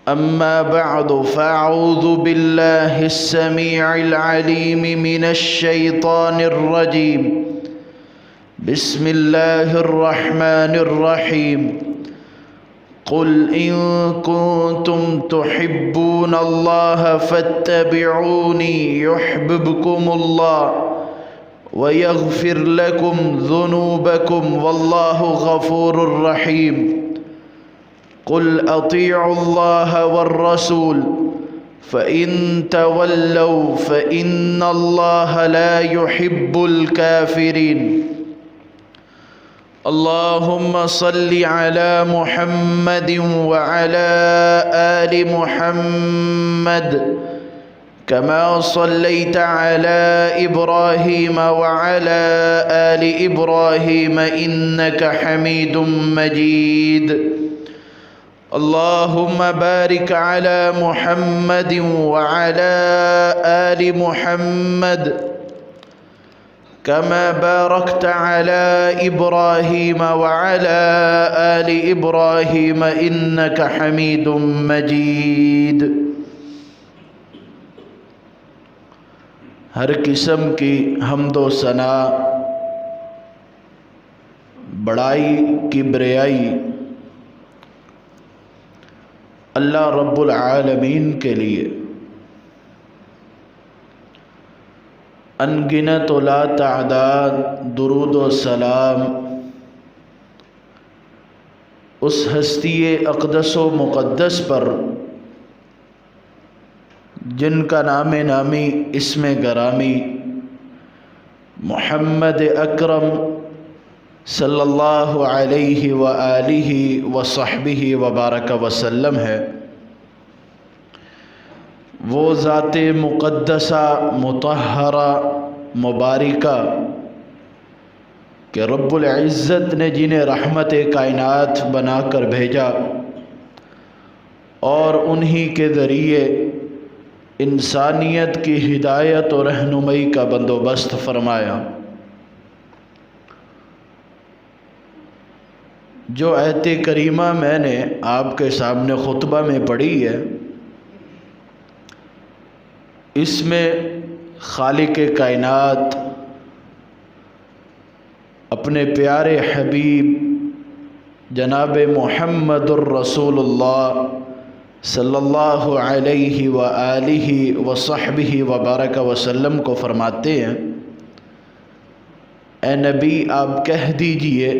أما بعد فأعوذ بالله السميع العليم من الشيطان الرجيم. بسم الله الرحمن الرحيم. قل إن كنتم تحبون الله فاتبعوني يحببكم الله ويغفر لكم ذنوبكم والله غفور رحيم. قل اطیعوا اللہ والرسول فإن تولوا فإن اللہ لا يحب الكافرین. اللہم صل علی محمد وعلى آل محمد كما صليت على إبراهيم وعلى آل إبراهيم إنك حميد مجيد. اللهم بارك على محمد وعلى آل محمد كما باركت على إبراهيم وعلى آل إبراهيم إنك حميد مجيد. ہر قسم کی حمد و ثنا، بڑائی کبریائی اللہ رب العالمین کے لیے، انگنت و لا تعداد درود و سلام اس ہستی اقدس و مقدس پر جن کا نام نامی اسم گرامی محمد اکرم صلی اللہ علیہ وآلہ وصحبہ وبارک وسلم ہے. وہ ذات مقدسہ مطہرہ مبارکہ کہ رب العزت نے جنہیں رحمت کائنات بنا کر بھیجا اور انہی کے ذریعے انسانیت کی ہدایت و رہنمائی کا بندوبست فرمایا. جو آیت کریمہ میں نے آپ کے سامنے خطبہ میں پڑھی ہے، اس میں خالق کائنات اپنے پیارے حبیب جناب محمد الرسول اللہ صلی اللہ علیہ وآلہ وصحبہ وبارک وسلم کو فرماتے ہیں، اے نبی آپ کہہ دیجئے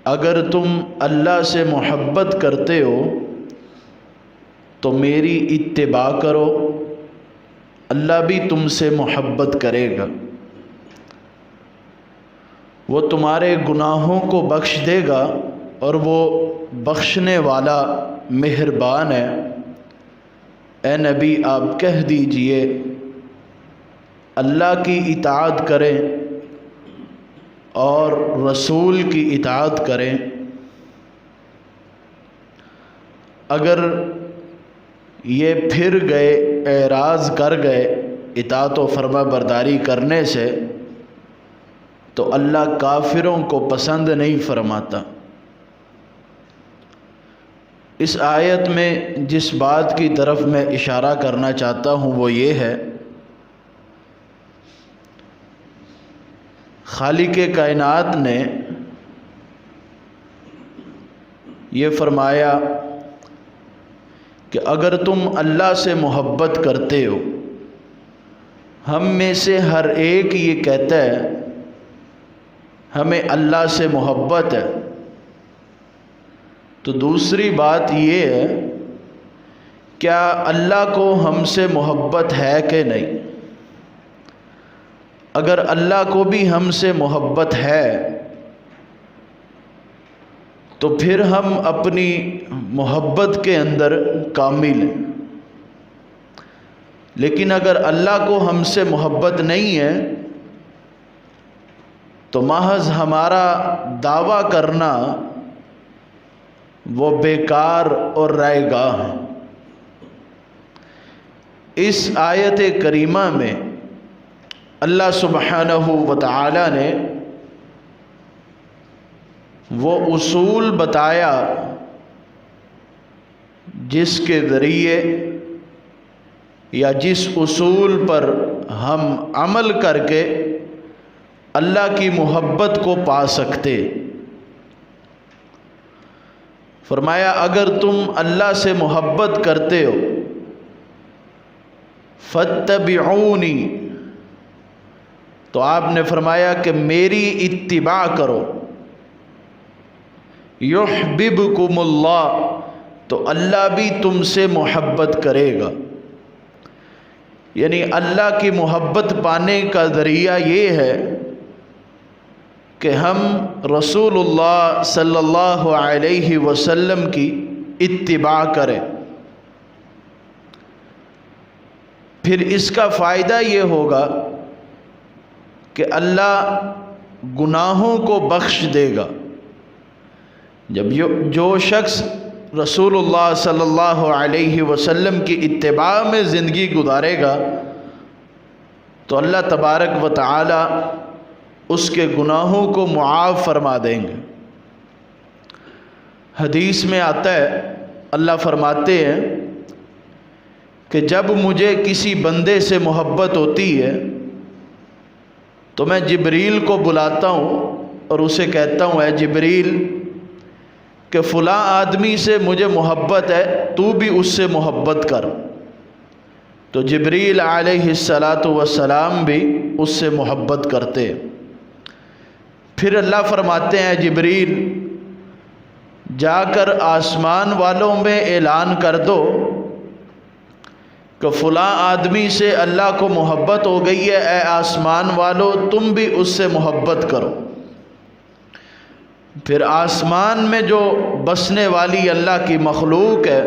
اگر تم اللہ سے محبت کرتے ہو تو میری اتباع کرو، اللہ بھی تم سے محبت کرے گا، وہ تمہارے گناہوں کو بخش دے گا اور وہ بخشنے والا مہربان ہے. اے نبی آپ کہہ دیجئے اللہ کی اطاعت کریں اور رسول کی اطاعت کریں. اگر یہ پھر گئے، اعراض کر گئے اطاعت و فرما برداری کرنے سے، تو اللہ کافروں کو پسند نہیں فرماتا. اس آیت میں جس بات کی طرف میں اشارہ کرنا چاہتا ہوں وہ یہ ہے، خالق کائنات نے یہ فرمایا کہ اگر تم اللہ سے محبت کرتے ہو، ہم میں سے ہر ایک یہ کہتا ہے ہمیں اللہ سے محبت ہے، تو دوسری بات یہ ہے کیا اللہ کو ہم سے محبت ہے کہ نہیں؟ اگر اللہ کو بھی ہم سے محبت ہے تو پھر ہم اپنی محبت کے اندر کامل ہیں. لیکن اگر اللہ کو ہم سے محبت نہیں ہے تو محض ہمارا دعویٰ کرنا وہ بیکار اور رائے گاہ ہے. اس آیت کریمہ میں اللہ سبحانہ و تعالی نے وہ اصول بتایا جس کے ذریعے یا جس اصول پر ہم عمل کر کے اللہ کی محبت کو پا سکتے۔ فرمایا اگر تم اللہ سے محبت کرتے ہو فاتبعونی، تو آپ نے فرمایا کہ میری اتباع کرو، یحببکم اللہ، تو اللہ بھی تم سے محبت کرے گا۔ یعنی اللہ کی محبت پانے کا ذریعہ یہ ہے کہ ہم رسول اللہ صلی اللہ علیہ وسلم کی اتباع کریں۔ پھر اس کا فائدہ یہ ہوگا کہ اللہ گناہوں کو بخش دے گا۔ جب جو شخص رسول اللہ صلی اللہ علیہ وسلم کی اتباع میں زندگی گزارے گا تو اللہ تبارک و تعالی اس کے گناہوں کو معاف فرما دیں گے۔ حدیث میں آتا ہے، اللہ فرماتے ہیں کہ جب مجھے کسی بندے سے محبت ہوتی ہے تو میں جبریل کو بلاتا ہوں اور اسے کہتا ہوں، اے جبریل کہ فلاں آدمی سے مجھے محبت ہے، تو بھی اس سے محبت کر۔ تو جبریل علیہ السلام بھی اس سے محبت کرتے۔ پھر اللہ فرماتے ہیں جبریل جا کر آسمان والوں میں اعلان کر دو کہ فلاں آدمی سے اللہ کو محبت ہو گئی ہے، اے آسمان والو تم بھی اس سے محبت کرو۔ پھر آسمان میں جو بسنے والی اللہ کی مخلوق ہے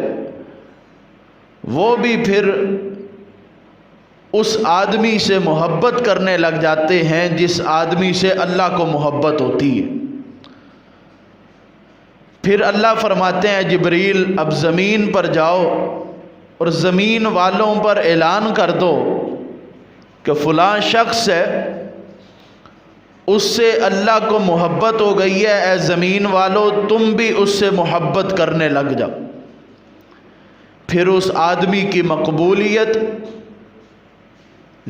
وہ بھی پھر اس آدمی سے محبت کرنے لگ جاتے ہیں جس آدمی سے اللہ کو محبت ہوتی ہے۔ پھر اللہ فرماتے ہیں جبریل اب زمین پر جاؤ اور زمین والوں پر اعلان کر دو کہ فلاں شخص ہے، اس سے اللہ کو محبت ہو گئی ہے، اے زمین والو تم بھی اس سے محبت کرنے لگ جاؤ۔ پھر اس آدمی کی مقبولیت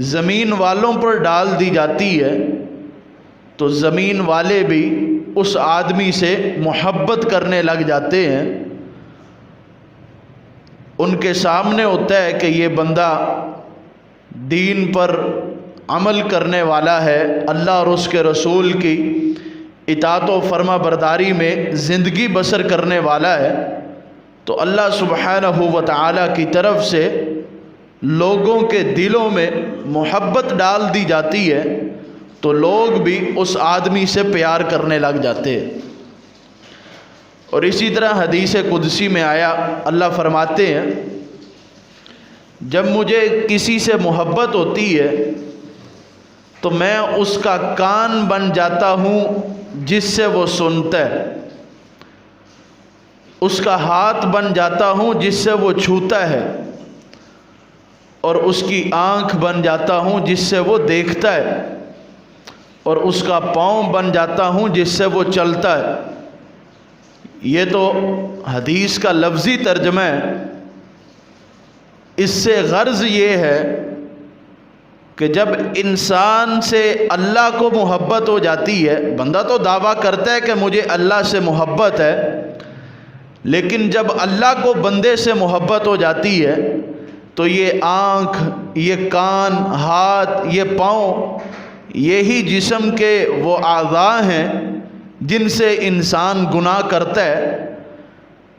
زمین والوں پر ڈال دی جاتی ہے تو زمین والے بھی اس آدمی سے محبت کرنے لگ جاتے ہیں۔ ان کے سامنے ہوتا ہے کہ یہ بندہ دین پر عمل کرنے والا ہے، اللہ اور اس کے رسول کی اطاعت و فرما برداری میں زندگی بسر کرنے والا ہے، تو اللہ سبحانہ و تعالی کی طرف سے لوگوں کے دلوں میں محبت ڈال دی جاتی ہے تو لوگ بھی اس آدمی سے پیار کرنے لگ جاتے ہیں۔ اور اسی طرح حدیث قدسی میں آیا، اللہ فرماتے ہیں جب مجھے کسی سے محبت ہوتی ہے تو میں اس کا کان بن جاتا ہوں جس سے وہ سنتا ہے، اس کا ہاتھ بن جاتا ہوں جس سے وہ چھوتا ہے، اور اس کی آنکھ بن جاتا ہوں جس سے وہ دیکھتا ہے، اور اس کا پاؤں بن جاتا ہوں جس سے وہ چلتا ہے۔ یہ تو حدیث کا لفظی ترجمہ ہے۔ اس سے غرض یہ ہے کہ جب انسان سے اللہ کو محبت ہو جاتی ہے، بندہ تو دعویٰ کرتا ہے کہ مجھے اللہ سے محبت ہے، لیکن جب اللہ کو بندے سے محبت ہو جاتی ہے تو یہ آنکھ، یہ کان، ہاتھ، یہ پاؤں، یہی جسم کے وہ اعضاء ہیں جن سے انسان گناہ کرتا ہے۔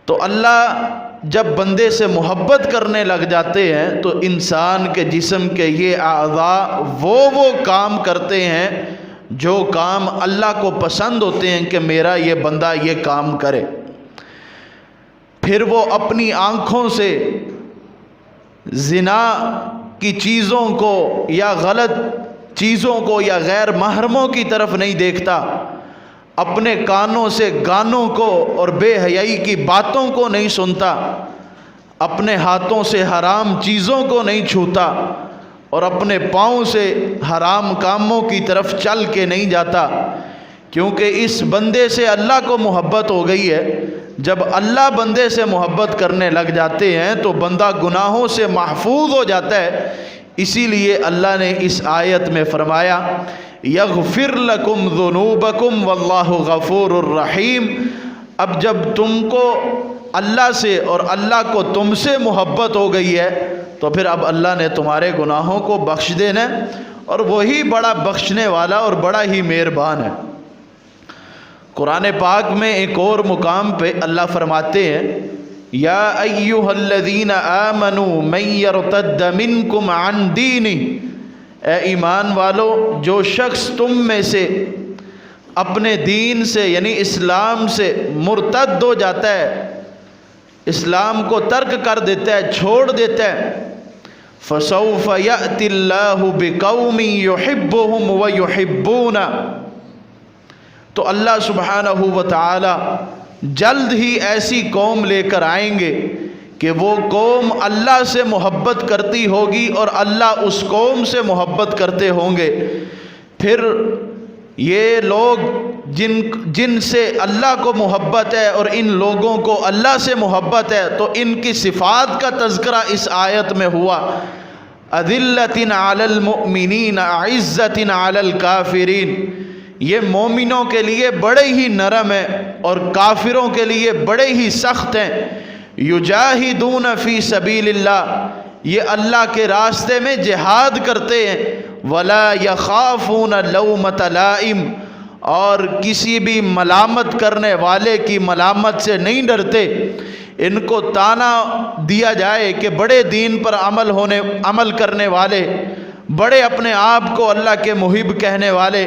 تو اللہ جب بندے سے محبت کرنے لگ جاتے ہیں تو انسان کے جسم کے یہ اعضاء وہ کام کرتے ہیں جو کام اللہ کو پسند ہوتے ہیں کہ میرا یہ بندہ یہ کام کرے۔ پھر وہ اپنی آنکھوں سے زنا کی چیزوں کو یا غلط چیزوں کو یا غیر محرموں کی طرف نہیں دیکھتا، اپنے کانوں سے گانوں کو اور بے حیائی کی باتوں کو نہیں سنتا، اپنے ہاتھوں سے حرام چیزوں کو نہیں چھوتا، اور اپنے پاؤں سے حرام کاموں کی طرف چل کے نہیں جاتا۔ کیونکہ اس بندے سے اللہ کو محبت ہو گئی ہے۔ جب اللہ بندے سے محبت کرنے لگ جاتے ہیں تو بندہ گناہوں سے محفوظ ہو جاتا ہے۔ اسی لیے اللہ نے اس آیت میں فرمایا یغفر لکم ذنوبکم واللہ غفور الرحیم۔ اب جب تم کو اللہ سے اور اللہ کو تم سے محبت ہو گئی ہے تو پھر اب اللہ نے تمہارے گناہوں کو بخش دینا ہے، اور وہی بڑا بخشنے والا اور بڑا ہی مہربان ہے۔ قرآن پاک میں ایک اور مقام پہ اللہ فرماتے ہیں یا ایھا الذین آمنوا من یرتد منکم عن دینہ، اے ایمان والو جو شخص تم میں سے اپنے دین سے یعنی اسلام سے مرتد ہو جاتا ہے، اسلام کو ترک کر دیتا ہے، چھوڑ دیتا ہے، فسوف یأتی اللہ بقوم یحبہم ویحبونہ، تو اللہ سبحانہ و تعالی جلد ہی ایسی قوم لے کر آئیں گے کہ وہ قوم اللہ سے محبت کرتی ہوگی اور اللہ اس قوم سے محبت کرتے ہوں گے۔ پھر یہ لوگ جن سے اللہ کو محبت ہے اور ان لوگوں کو اللہ سے محبت ہے، تو ان کی صفات کا تذکرہ اس آیت میں ہوا، اذلۃ علی المؤمنین عزۃ علی الکافرین۔ یہ مومنوں کے لیے بڑے ہی نرم ہیں اور کافروں کے لیے بڑے ہی سخت ہیں۔ یجاہدون فی سبیل اللہ، یہ اللہ کے راستے میں جہاد کرتے ہیں، ولا یخافون لومۃ لائم، اور کسی بھی ملامت کرنے والے کی ملامت سے نہیں ڈرتے۔ ان کو تانا دیا جائے کہ بڑے دین پر عمل کرنے والے، بڑے اپنے آپ کو اللہ کے محب کہنے والے،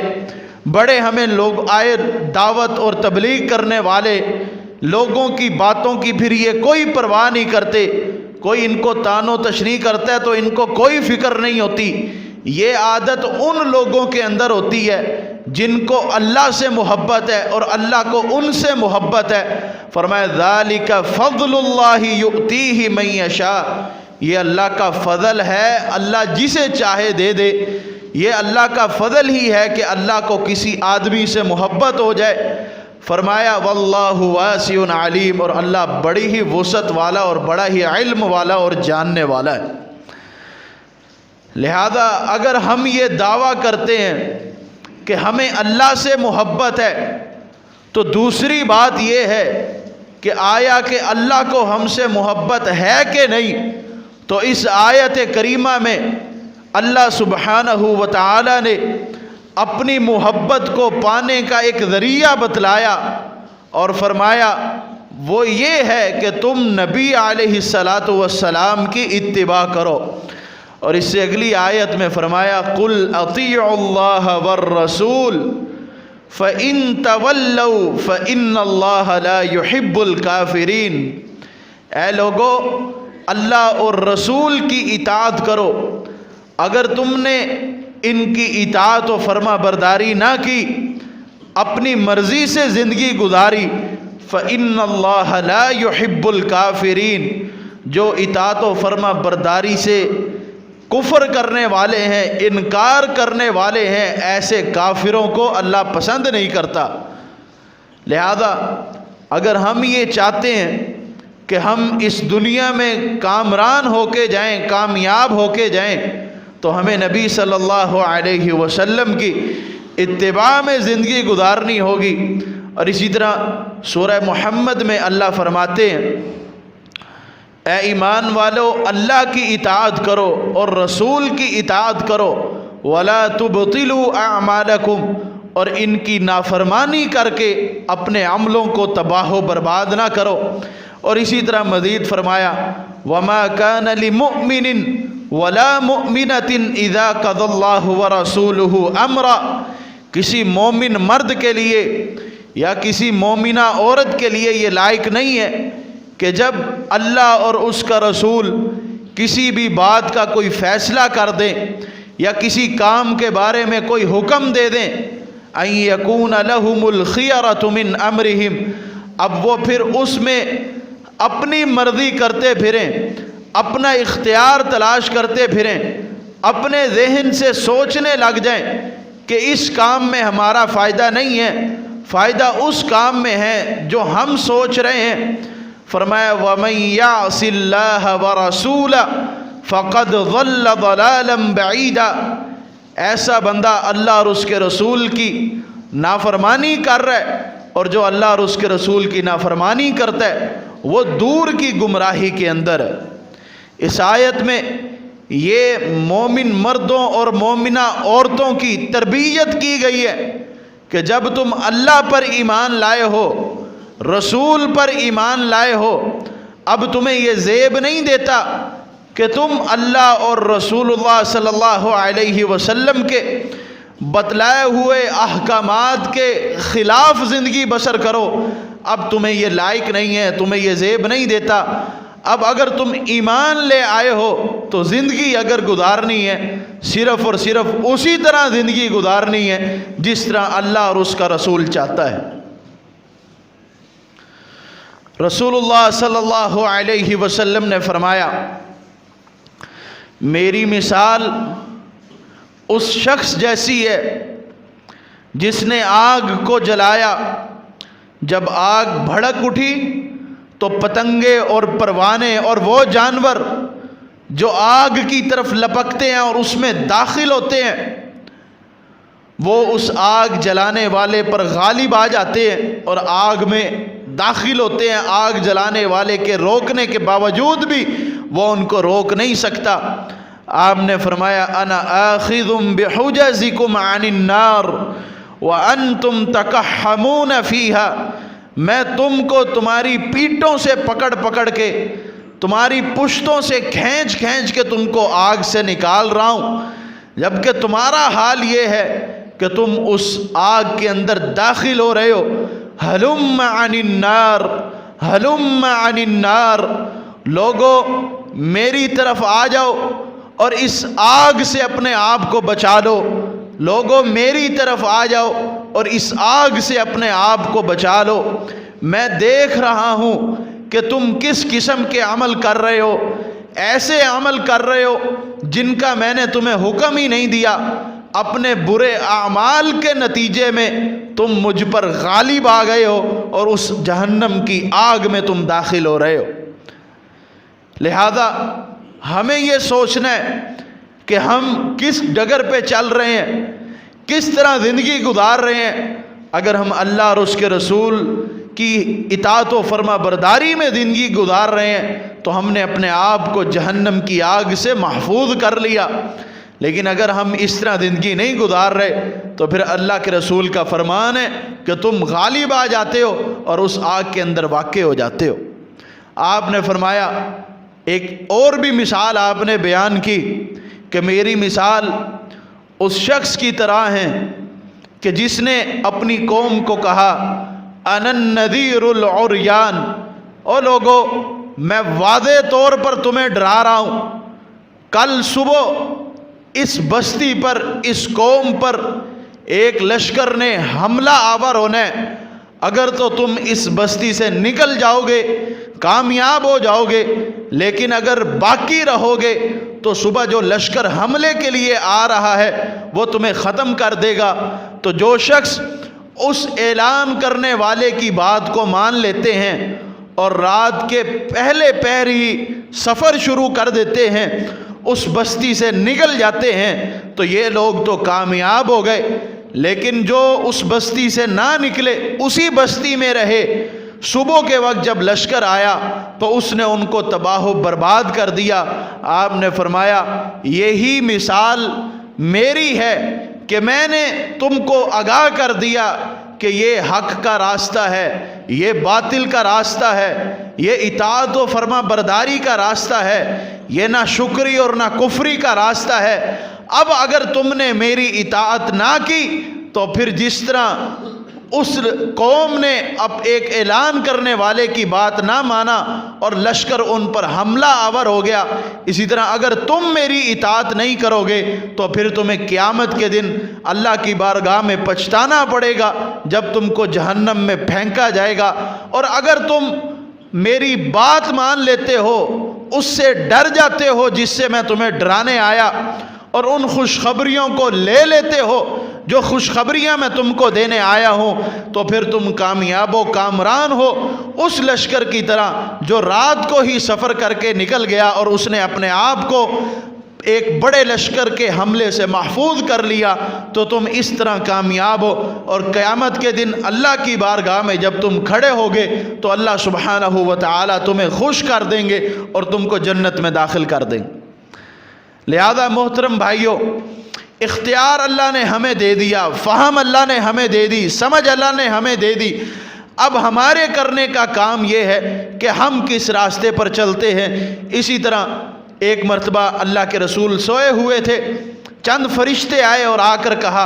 بڑے ہمیں لوگ آئے دعوت اور تبلیغ کرنے والے، لوگوں کی باتوں کی پھر یہ کوئی پرواہ نہیں کرتے۔ کوئی ان کو تان و تشریح کرتا ہے تو ان کو کوئی فکر نہیں ہوتی۔ یہ عادت ان لوگوں کے اندر ہوتی ہے جن کو اللہ سے محبت ہے اور اللہ کو ان سے محبت ہے۔ فرمایا ذالک فضل اللہ یؤتیہ من یشاء، یہ اللہ کا فضل ہے، اللہ جسے چاہے دے دے۔ یہ اللہ کا فضل ہی ہے کہ اللہ کو کسی آدمی سے محبت ہو جائے۔ فرمایا واللہ واسع علیم، اور اللہ بڑی ہی وسعت والا اور بڑا ہی علم والا اور جاننے والا ہے۔ لہذا اگر ہم یہ دعویٰ کرتے ہیں کہ ہمیں اللہ سے محبت ہے، تو دوسری بات یہ ہے کہ آیا کہ اللہ کو ہم سے محبت ہے کہ نہیں؟ تو اس آیت کریمہ میں اللہ سبحانہ و تعالی نے اپنی محبت کو پانے کا ایک ذریعہ بتلایا اور فرمایا وہ یہ ہے کہ تم نبی علیہ السلام کی اتباع کرو۔ اور اس سے اگلی آیت میں فرمایا قُلْ أَطِيعُوا اللَّهَ وَالرَّسُولَ فَإِن تَوَلَّوْا فَإِنَّ اللَّهَ لَا يُحِبُّ الْكَافِرِينَ، اے لوگو اللہ اور رسول کی اطاعت کرو، اگر تم نے ان کی اطاعت و فرما برداری نہ کی، اپنی مرضی سے زندگی گزاری، فَإِنَّ اللَّهَ لَا يُحِبُّ الْكَافِرِينَ، جو اطاعت و فرما برداری سے کفر کرنے والے ہیں، انکار کرنے والے ہیں، ایسے کافروں کو اللہ پسند نہیں کرتا۔ لہذا اگر ہم یہ چاہتے ہیں کہ ہم اس دنیا میں کامران ہو کے جائیں، کامیاب ہو کے جائیں، تو ہمیں نبی صلی اللہ علیہ وسلم کی اتباع میں زندگی گزارنی ہوگی۔ اور اسی طرح سورہ محمد میں اللہ فرماتے ہیں اے ایمان والو اللہ کی اطاعت کرو اور رسول کی اطاعت کرو، ولا تبطلوا اعمالکم، اور ان کی نافرمانی کر کے اپنے عملوں کو تباہ و برباد نہ کرو۔ اور اسی طرح مزید فرمایا وما كان لمؤمن ولا مؤمنة اذا قضى الله ورسوله امرا، کسی مومن مرد کے لیے یا کسی مومنہ عورت کے لیے یہ لائق نہیں ہے کہ جب اللہ اور اس کا رسول کسی بھی بات کا کوئی فیصلہ کر دیں یا کسی کام کے بارے میں کوئی حکم دے دیں، ان یکون لہم الخیرۃ من امرہم، اب وہ پھر اس میں اپنی مرضی کرتے پھریں، اپنا اختیار تلاش کرتے پھریں، اپنے ذہن سے سوچنے لگ جائیں کہ اس کام میں ہمارا فائدہ نہیں ہے، فائدہ اس کام میں ہے جو ہم سوچ رہے ہیں۔ فرمایا وَمَن يَعْصِ اللَّهَ وَرَسُولَهُ فَقَدْ ضَلَّ ضَلَالًا بَعِيدًا، ایسا بندہ اللہ اور اس کے رسول کی نافرمانی کر رہا ہے، اور جو اللہ اور اس کے رسول کی نافرمانی کرتا ہے وہ دور کی گمراہی کے اندر ہے۔ اس آیت میں یہ مومن مردوں اور مومنہ عورتوں کی تربیت کی گئی ہے کہ جب تم اللہ پر ایمان لائے ہو، رسول پر ایمان لائے ہو، اب تمہیں یہ زیب نہیں دیتا کہ تم اللہ اور رسول اللہ صلی اللہ علیہ وسلم کے بتلائے ہوئے احکامات کے خلاف زندگی بسر کرو، اب تمہیں یہ لائق نہیں ہے، تمہیں یہ زیب نہیں دیتا۔ اب اگر تم ایمان لے آئے ہو تو زندگی اگر گزارنی ہے صرف اور صرف اسی طرح زندگی گزارنی ہے جس طرح اللہ اور اس کا رسول چاہتا ہے۔ رسول اللہ صلی اللہ علیہ وسلم نے فرمایا میری مثال اس شخص جیسی ہے جس نے آگ کو جلایا، جب آگ بھڑک اٹھی تو پتنگے اور پروانے اور وہ جانور جو آگ کی طرف لپکتے ہیں اور اس میں داخل ہوتے ہیں وہ اس آگ جلانے والے پر غالب آ جاتے ہیں اور آگ میں داخل ہوتے ہیں۔ آگ جلانے والے کے روکنے کے باوجود بھی وہ ان کو روک نہیں سکتا۔ آپ نے فرمایا انا آخذ بحجزکم عن النار وانتم تکحمون فیہا، میں تم کو تمہاری پیٹھوں سے پکڑ پکڑ کے، تمہاری پشتوں سے کھینچ کھینچ کے تم کو آگ سے نکال رہا ہوں، جبکہ تمہارا حال یہ ہے کہ تم اس آگ کے اندر داخل ہو رہے ہو۔ ہلم عن النار، ہلم عن النار، لوگو میری طرف آ جاؤ اور اس آگ سے اپنے آپ کو بچا لو، لوگو میری طرف آ جاؤ اور اس آگ سے اپنے آپ کو بچا لو۔ میں دیکھ رہا ہوں کہ تم کس قسم کے عمل کر رہے ہو، ایسے عمل کر رہے ہو جن کا میں نے تمہیں حکم ہی نہیں دیا، اپنے برے اعمال کے نتیجے میں تم مجھ پر غالب آ گئے ہو اور اس جہنم کی آگ میں تم داخل ہو رہے ہو۔ لہذا ہمیں یہ سوچنا ہے کہ ہم کس ڈگر پہ چل رہے ہیں، کس طرح زندگی گزار رہے ہیں۔ اگر ہم اللہ اور اس کے رسول کی اطاعت و فرما برداری میں زندگی گزار رہے ہیں تو ہم نے اپنے آپ کو جہنم کی آگ سے محفوظ کر لیا، لیکن اگر ہم اس طرح زندگی نہیں گزار رہے تو پھر اللہ کے رسول کا فرمان ہے کہ تم غالب آ جاتے ہو اور اس آگ کے اندر واقع ہو جاتے ہو۔ آپ نے فرمایا ایک اور بھی مثال آپ نے بیان کی کہ میری مثال اس شخص کی طرح ہے کہ جس نے اپنی قوم کو کہا انا النذیر العریان، او لوگو میں واضح طور پر تمہیں ڈرا رہا ہوں، کل صبح اس بستی پر، اس قوم پر ایک لشکر نے حملہ آور ہونا ہے، اگر تو تم اس بستی سے نکل جاؤ گے کامیاب ہو جاؤ گے، لیکن اگر باقی رہو گے تو صبح جو لشکر حملے کے لیے آ رہا ہے وہ تمہیں ختم کر دے گا۔ تو جو شخص اس اعلان کرنے والے کی بات کو مان لیتے ہیں اور رات کے پہلے پہر ہی سفر شروع کر دیتے ہیں، اس بستی سے نکل جاتے ہیں، تو یہ لوگ تو کامیاب ہو گئے۔ لیکن جو اس بستی سے نہ نکلے، اسی بستی میں رہے، صبح کے وقت جب لشکر آیا تو اس نے ان کو تباہ و برباد کر دیا۔ آپ نے فرمایا یہی مثال میری ہے کہ میں نے تم کو آگاہ کر دیا کہ یہ حق کا راستہ ہے، یہ باطل کا راستہ ہے، یہ اطاعت و فرما برداری کا راستہ ہے، یہ نہ شکری اور نہ کفری کا راستہ ہے۔ اب اگر تم نے میری اطاعت نہ کی تو پھر جس طرح اس قوم نے اب ایک اعلان کرنے والے کی بات نہ مانا اور لشکر ان پر حملہ آور ہو گیا، اسی طرح اگر تم میری اطاعت نہیں کرو گے تو پھر تمہیں قیامت کے دن اللہ کی بارگاہ میں پچھتانا پڑے گا جب تم کو جہنم میں پھینکا جائے گا۔ اور اگر تم میری بات مان لیتے ہو، اس سے ڈر جاتے ہو جس سے میں تمہیں ڈرانے آیا، اور ان خوشخبریوں کو لے لیتے ہو جو خوشخبریاں میں تم کو دینے آیا ہوں تو پھر تم کامیاب و کامران ہو، اس لشکر کی طرح جو رات کو ہی سفر کر کے نکل گیا اور اس نے اپنے آپ کو ایک بڑے لشکر کے حملے سے محفوظ کر لیا، تو تم اس طرح کامیاب ہو، اور قیامت کے دن اللہ کی بارگاہ میں جب تم کھڑے ہوگے تو اللہ سبحانہ و تعالی تمہیں خوش کر دیں گے اور تم کو جنت میں داخل کر دیں گے۔ لہذا محترم بھائیوں، اختیار اللہ نے ہمیں دے دیا، فہم اللہ نے ہمیں دے دی، سمجھ اللہ نے ہمیں دے دی۔ اب ہمارے کرنے کا کام یہ ہے کہ ہم کس راستے پر چلتے ہیں۔ اسی طرح ایک مرتبہ اللہ کے رسول سوئے ہوئے تھے، چند فرشتے آئے اور آ کر کہا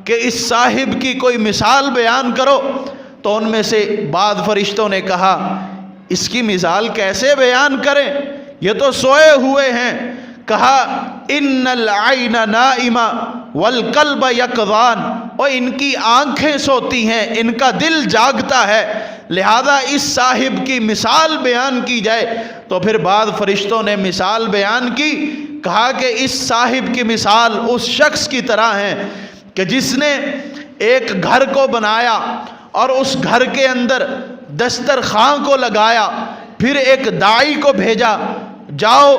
کہ اس صاحب کی کوئی مثال بیان کرو، تو ان میں سے بعض فرشتوں نے کہا اس کی مثال کیسے بیان کریں، یہ تو سوئے ہوئے ہیں۔ کہا ان العین نائمہ والقلب یقظان، اور ان کی آنکھیں سوتی ہیں، ان کا دل جاگتا ہے، لہذا اس صاحب کی مثال بیان کی جائے۔ تو پھر بعض فرشتوں نے مثال بیان کی، کہا کہ اس صاحب کی مثال اس شخص کی طرح ہے کہ جس نے ایک گھر کو بنایا اور اس گھر کے اندر دسترخوان کو لگایا، پھر ایک داعی کو بھیجا، جاؤ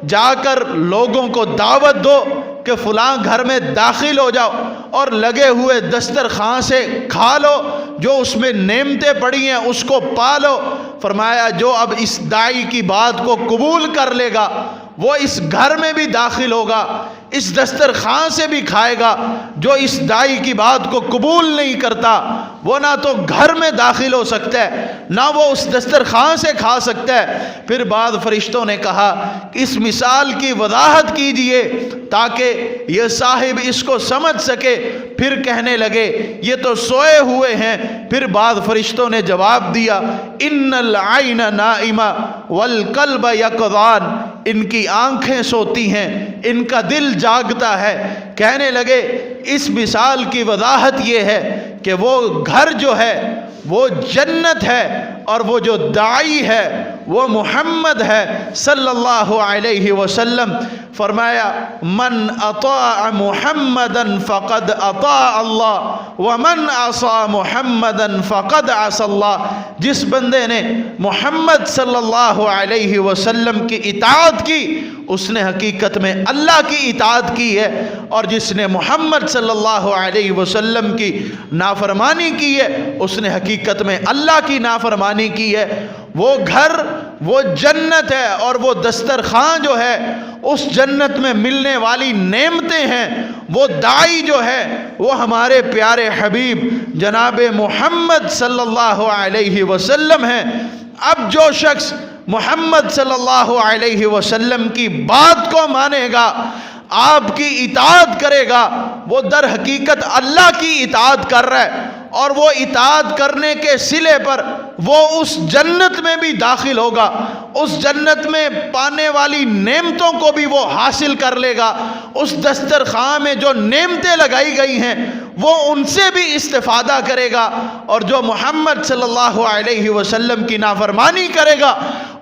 جا کر لوگوں کو دعوت دو کہ فلاں گھر میں داخل ہو جاؤ اور لگے ہوئے دسترخوان سے کھا لو، جو اس میں نعمتیں پڑی ہیں اس کو پالو۔ فرمایا جو اب اس داعی کی بات کو قبول کر لے گا وہ اس گھر میں بھی داخل ہوگا، اس دسترخوان سے بھی کھائے گا۔ جو اس داعی کی بات کو قبول نہیں کرتا وہ نہ تو گھر میں داخل ہو سکتا ہے نہ وہ اس دسترخوان سے کھا سکتا ہے۔ پھر بعض فرشتوں نے کہا کہ اس مثال کی وضاحت کیجئے تاکہ یہ صاحب اس کو سمجھ سکے۔ پھر کہنے لگے یہ تو سوئے ہوئے ہیں۔ پھر بعض فرشتوں نے جواب دیا ان العین نائمہ والقلب یقظان، ان کی آنکھیں سوتی ہیں، ان کا دل جاگتا ہے۔ کہنے لگے اس مثال کی وضاحت یہ ہے کہ وہ گھر جو ہے وہ جنت ہے، اور وہ جو داعی ہے وہ محمد ہے صلی اللہ علیہ وسلم۔ فرمایا من اطاع محمدا فقد اطاع اللہ ومن عصى محمدا فقد عصى اللہ۔ جس بندے نے محمد صلی اللہ علیہ وسلم کی اطاعت کی اس نے حقیقت میں اللہ کی اطاعت کی ہے، اور جس نے محمد صلی اللہ علیہ وسلم کی نافرمانی کی ہے اس نے حقیقت میں اللہ کی نافرمانی کی ہے۔ وہ گھر وہ جنت ہے، اور وہ دسترخوان جو ہے اس جنت میں ملنے والی نعمتیں ہیں۔ وہ داعی جو ہے وہ ہمارے پیارے حبیب جناب محمد صلی اللہ علیہ وسلم ہیں۔ اب جو شخص محمد صلی اللہ علیہ وسلم کی بات کو مانے گا، آپ کی اطاعت کرے گا، وہ در حقیقت اللہ کی اطاعت کر رہا ہے، اور وہ اطاعت کرنے کے صلے پر وہ اس جنت میں بھی داخل ہوگا، اس جنت میں پانے والی نعمتوں کو بھی وہ حاصل کر لے گا، اس دسترخوان میں جو نعمتیں لگائی گئی ہیں وہ ان سے بھی استفادہ کرے گا۔ اور جو محمد صلی اللہ علیہ وسلم کی نافرمانی کرے گا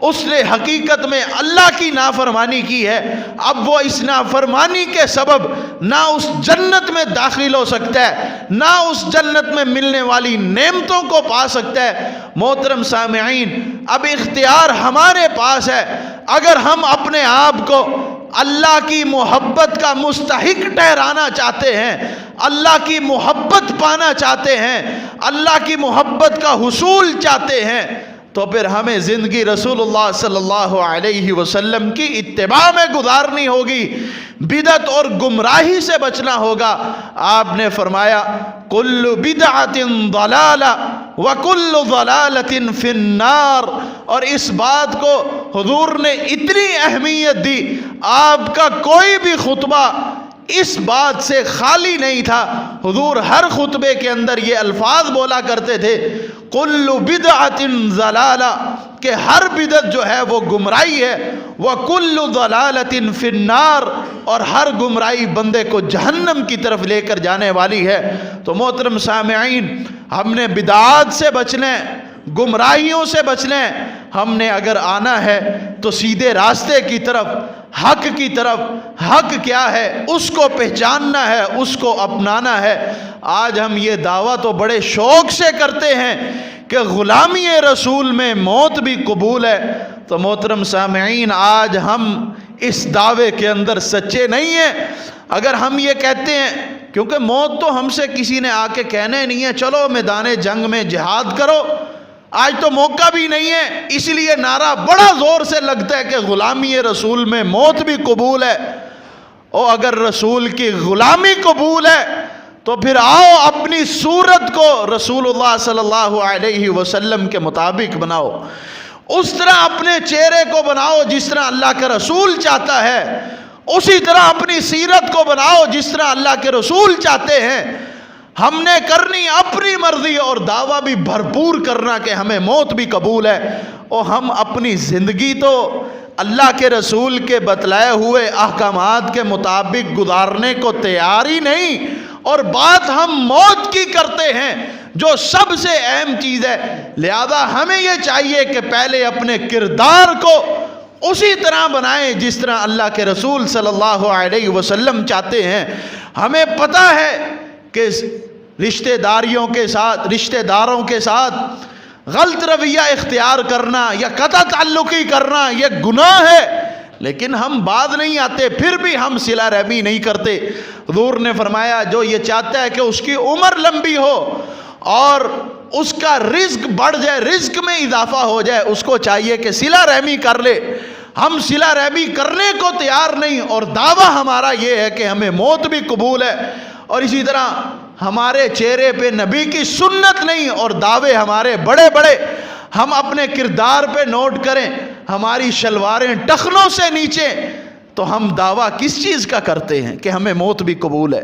اس نے حقیقت میں اللہ کی نافرمانی کی ہے۔ اب وہ اس نافرمانی کے سبب نہ اس جنت میں داخل ہو سکتا ہے نہ اس جنت میں ملنے والی نعمتوں کو پا سکتا ہے۔ محترم سامعین، اب اختیار ہمارے پاس ہے۔ اگر ہم اپنے آپ کو اللہ کی محبت کا مستحق ٹھہرانا چاہتے ہیں، اللہ کی محبت پانا چاہتے ہیں، اللہ کی محبت کا حصول چاہتے ہیں، تو پھر ہمیں زندگی رسول اللہ صلی اللہ علیہ وسلم کی اتباع میں گزارنی ہوگی، بدعت اور گمراہی سے بچنا ہوگا۔ آپ نے فرمایا کل بدعت ضلالہ وکل ضلالۃ فی النار، اور اس بات کو حضور نے اتنی اہمیت دی، آپ کا کوئی بھی خطبہ اس بات سے خالی نہیں تھا۔ حضور ہر خطبے کے اندر یہ الفاظ بولا کرتے تھے کل بدعت ضلالہ، کہ ہر بدعت جو ہے وہ گمراہی ہے، وکل ضلالۃ فی النار، اور ہر گمراہی بندے کو جہنم کی طرف لے کر جانے والی ہے۔ تو محترم سامعین، ہم نے بدعات سے بچنا ہے، گمراہیوں سے بچنا ہے۔ ہم نے اگر آنا ہے تو سیدھے راستے کی طرف، حق کی طرف، حق کیا ہے اس کو پہچاننا ہے، اس کو اپنانا ہے۔ آج ہم یہ دعویٰ تو بڑے شوق سے کرتے ہیں کہ غلامی رسول میں موت بھی قبول ہے، تو محترم سامعین آج ہم اس دعوے کے اندر سچے نہیں ہیں۔ اگر ہم یہ کہتے ہیں، کیونکہ موت تو ہم سے کسی نے آ کے کہنے نہیں ہے چلو میدان جنگ میں جہاد کرو، آج تو موقع بھی نہیں ہے، اس لیے نعرہ بڑا زور سے لگتا ہے کہ غلامی رسول میں موت بھی قبول ہے۔ اور اگر رسول کی غلامی قبول ہے تو پھر آؤ اپنی صورت کو رسول اللہ صلی اللہ علیہ وسلم کے مطابق بناؤ، اس طرح اپنے چہرے کو بناؤ جس طرح اللہ کا رسول چاہتا ہے، اسی طرح اپنی سیرت کو بناؤ جس طرح اللہ کے رسول چاہتے ہیں۔ ہم نے کرنی اپنی مرضی اور دعویٰ بھی بھرپور کرنا کہ ہمیں موت بھی قبول ہے، اور ہم اپنی زندگی تو اللہ کے رسول کے بتلائے ہوئے احکامات کے مطابق گزارنے کو تیار ہی نہیں، اور بات ہم موت کی کرتے ہیں جو سب سے اہم چیز ہے۔ لہذا ہمیں یہ چاہیے کہ پہلے اپنے کردار کو اسی طرح بنائیں جس طرح اللہ کے رسول صلی اللہ علیہ وسلم چاہتے ہیں۔ ہمیں پتہ ہے کہ رشتہ داروں کے ساتھ غلط رویہ اختیار کرنا یا قطع تعلقی کرنا یہ گناہ ہے، لیکن ہم بعد نہیں آتے، پھر بھی ہم صلہ رحمی نہیں کرتے۔ حضور نے فرمایا جو یہ چاہتا ہے کہ اس کی عمر لمبی ہو اور اس کا رزق بڑھ جائے، رزق میں اضافہ ہو جائے، اس کو چاہیے کہ صلہ رحمی کر لے۔ ہم صلہ رحمی کرنے کو تیار نہیں، اور دعویٰ ہمارا یہ ہے کہ ہمیں موت بھی قبول ہے، اور اسی طرح ہمارے چہرے پہ نبی کی سنت نہیں، اور دعوے ہمارے بڑے بڑے ہم اپنے کردار پہ نوٹ کریں، ہماری شلواریں ٹخنوں سے نیچے، تو ہم دعویٰ کس چیز کا کرتے ہیں کہ ہمیں موت بھی قبول ہے؟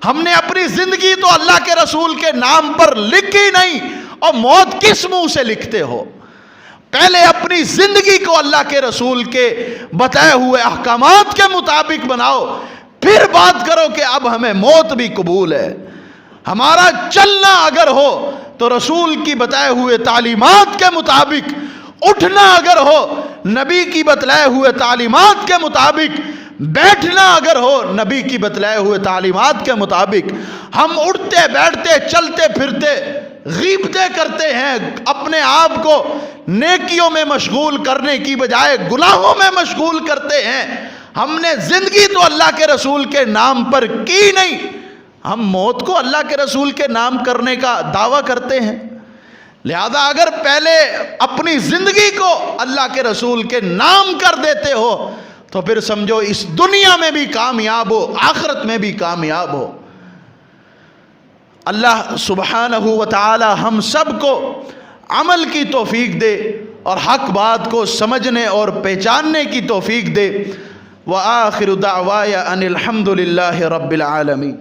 ہم نے اپنی زندگی تو اللہ کے رسول کے نام پر لکھی نہیں، اور موت کس منہ سے لکھتے ہو؟ پہلے اپنی زندگی کو اللہ کے رسول کے بتائے ہوئے احکامات کے مطابق بناؤ، پھر بات کرو کہ اب ہمیں موت بھی قبول ہے۔ ہمارا چلنا اگر ہو تو رسول کی بتائے ہوئے تعلیمات کے مطابق، اٹھنا اگر ہو نبی کی بتلائے ہوئے تعلیمات کے مطابق، بیٹھنا اگر ہو نبی کی بتلائے ہوئے تعلیمات کے مطابق۔ ہم اٹھتے بیٹھتے چلتے پھرتے غیبتیں کرتے ہیں، اپنے آپ کو نیکیوں میں مشغول کرنے کی بجائے گناہوں میں مشغول کرتے ہیں۔ ہم نے زندگی تو اللہ کے رسول کے نام پر کی نہیں، ہم موت کو اللہ کے رسول کے نام کرنے کا دعویٰ کرتے ہیں۔ لہذا اگر پہلے اپنی زندگی کو اللہ کے رسول کے نام کر دیتے ہو تو پھر سمجھو اس دنیا میں بھی کامیاب ہو، آخرت میں بھی کامیاب ہو۔ اللہ سبحانہ و تعالی ہم سب کو عمل کی توفیق دے اور حق بات کو سمجھنے اور پہچاننے کی توفیق دے۔ وآخر دعوایا ان الحمد للہ رب العالمین۔